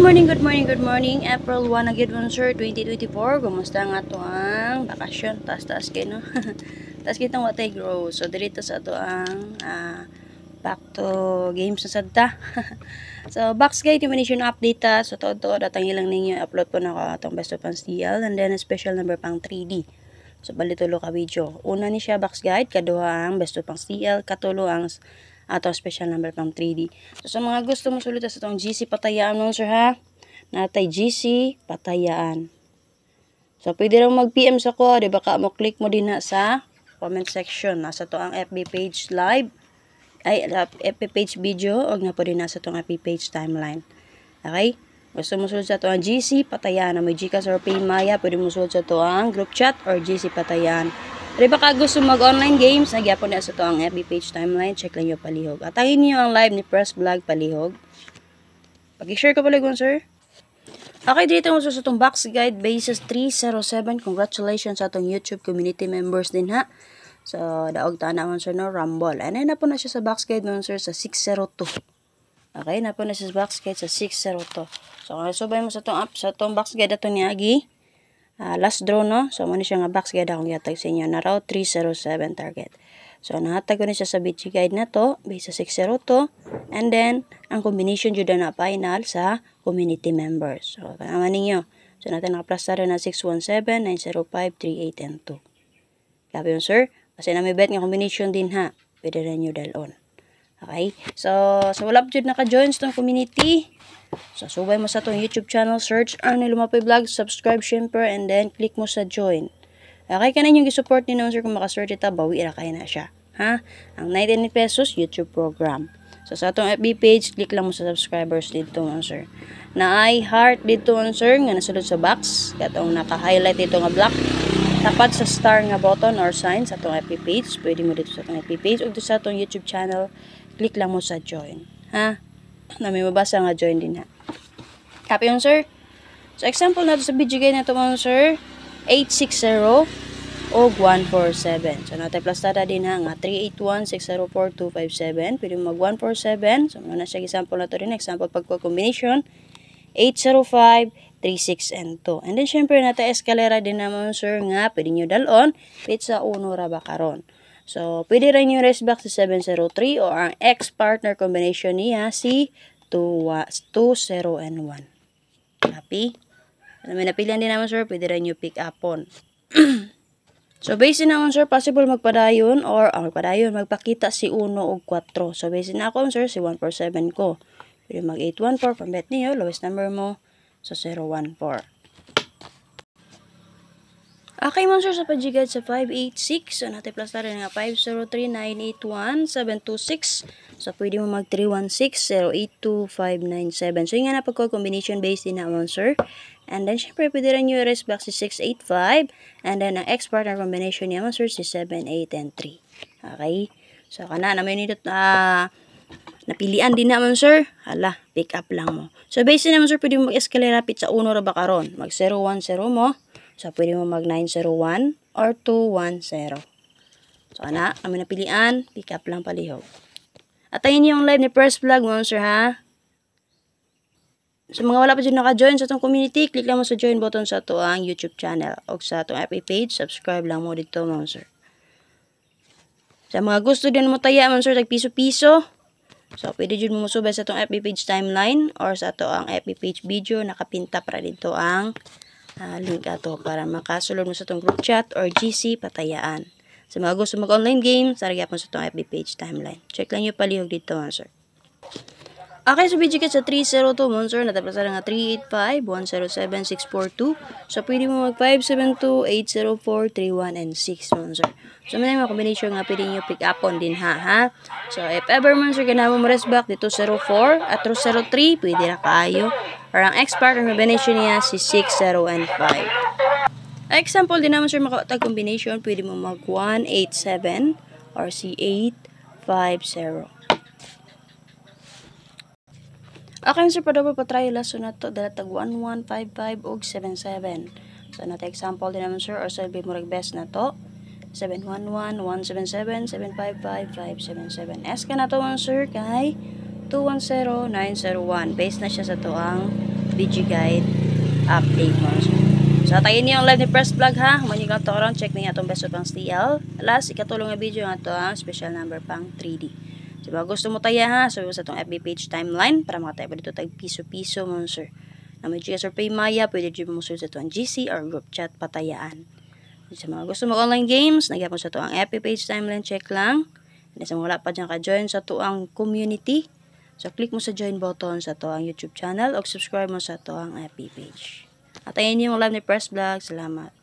Good morning. April 1 na gid sir, 2024. Kumusta nga to ang bakasyon? Taas kay no. Taas kitang watay grow. So dito sa ato ang back to games na sadta. So box guide mission update ta. So to datang ilang ninyo upload po na ko atong best of CL and then a special number pang 3D. So balitulo ka video. Una ni siya box guide, kaduha ang best of CL, katulo ang atong special number pang 3D. So sa mga gusto mo sulod sa itong GC Patayaan nun sir ha, natay GC Patayaan. So pwede rin mag-PM sa ko, di ba ka mo click mo din na sa comment section. Nasa to ang FB page live, ay FB page video, o na po din nasa to ang FB page timeline. Okay? Gusto mo sulod sa to ang GC Patayaan, na may Gcash or Paymaya, pwede mo sulod sa to ang group chat or GC Patayaan. Di ba ka gusto mag-online games, nagyapon na sa to ang FB page timeline, check lang yung palihog. At tangin niyo ang live ni Press Vlog Palihog. Pag-share ka paligon, sir. Okay, dito mo sa itong box guide, basis 307. Congratulations sa itong YouTube community members din ha. So, daog ta naman sir no, Rumble. And then, napo na siya sa box guide mo sir sa 602. Okay, napo na siya sa box guide sa 602. So, kung subay mo sa itong app, sa itong box guide ito ni Agi. Last draw no, so mo ni siya nga box guide akong yatag sa inyo na raw 307 target. So nahatag ko ni siya sa BG guide na to base sa 602 and then ang combination jud na final sa community members. So kanaman ninyo. So natin naka-plus na 617 905 38 and 2. Grabe yun sir, kasi na may bet nga combination din ha. Pwede rin nyo dalon. Okay? So wala pa jud naka-join sa community. So, subay mo sa itong YouTube channel, search Arnie Lumapay Vlog, subscribe syempre, and then click mo sa join. Okay, kanan yung i-support ni sir kung makasearch ita, bawi na kayo na siya. Ha? Ang 99 pesos YouTube program. So, sa itong FB page, click lang mo sa subscribers dito sir. Na ay heart dito sir, nga nasulod sa box. Katong naka-highlight dito nga black. Tapat sa star nga button or sign sa itong FB page. Pwede mo dito sa itong FB page. O dito sa itong YouTube channel, click lang mo sa join. Ha? Na may mabasa nga join din ha. Copy yun sir. So example nato sa video guide na ito mga sir, 860 o 147. So natin plus data din ha nga 381604257. Pwede mag 147. So muna siya example na ito din. Example pagko-combination 805 36 and 2. And then syempre natin eskalera din naman sir nga pwede nyo dalon pizza 1 ra ba karon. So, pwede rin yung race back sa 703 o ang X-partner combination niya si 20 and 1. Happy? Ano may napilihan din naman sir, pwede rin yung pick upon. So, base naman sir, possible magpadayon or magpakita si 1 o 4. So, base na ako sir, si 147 ko. Pwede mag 814, pambet niyo, lowest number mo, so 014. Okay mo sir sa pagigad sa 586. So natin plus na rin nga 503-981-726. So pwede mo mag 316-082-597. So yung nga na pagko-combination based din naman sir. And then syempre pwede rin yung rest back si 685. And then ang X-partner combination niya sir si 7, 8, and 3. Okay. So kana naman nito napilian din naman sir. Hala, pick up lang mo. So based naman sir pwede mo mag-escalate rapid sa 1 ra ba karon. Mag 010 mo. So, pwede mo mag 901 or 210. So, kami napilian, pick up lang palihog. At ayun yung live ni Press Vlog mo, sir, ha? So, mga wala pa dyan naka-join sa itong community, click lang mo sa join button sa ito ang YouTube channel o sa itong FB page, subscribe lang mo dito, mo, sir. Sa mga gusto din mo taya, mo, sir, tag piso-piso. So, pwede dyan mo musubay sa itong FB page timeline or sa ito ang FB page video, nakapinta para dito ang link ato para makasulod mo sa itong group chat or GC Patayaan. Sa mga gusto mag-online game, saragya po sa itong FB page timeline. Check lang yung palihog dito, sir. Okay, so video sa 302, sir. Natapos na nga 385-107-642. So, pwede mo mag 572-804-31 and 6, sir. So, may mga combination nga pwede nyo pick up on din ha. So, if ever sir, ganahan mo rest back dito 04 at 03, pwede na kayo. Or ang X-partner combination niya si 6, 0, and 5. Example din naman sir, makatag combination, pwede mo mag 187 or si 850. Okay sir, pa-double pa-try laso na to, dalatag 1155 og 77. So, nata example din naman sir, or sabi mo best na to. 711-177-755-577. S ka na to sir, kay 210901. Base na siya sa to ang video guide update mo. So tayo niyo ang live ni Press Vlog ha. Mani lang to karon, check niya atong best pang STL. Last ikatulong nga video nga to ang special number pang 3D. So ba gusto mo taya ha, so sa atong FB page timeline para makataya pa dito tag piso-piso mo sir. Na may GS or Paymaya, pwede dyan mo sir sa atong GC or group chat patayaan. Sa mga gusto mo online games, nagyapon sa atong FB page timeline, check lang. And sa mga wala pa dyan ka-join sa atong community, so click mo sa join button sa atong YouTube channel o subscribe mo sa atong FB page. At ayun yung live ni Press Vlog. Salamat.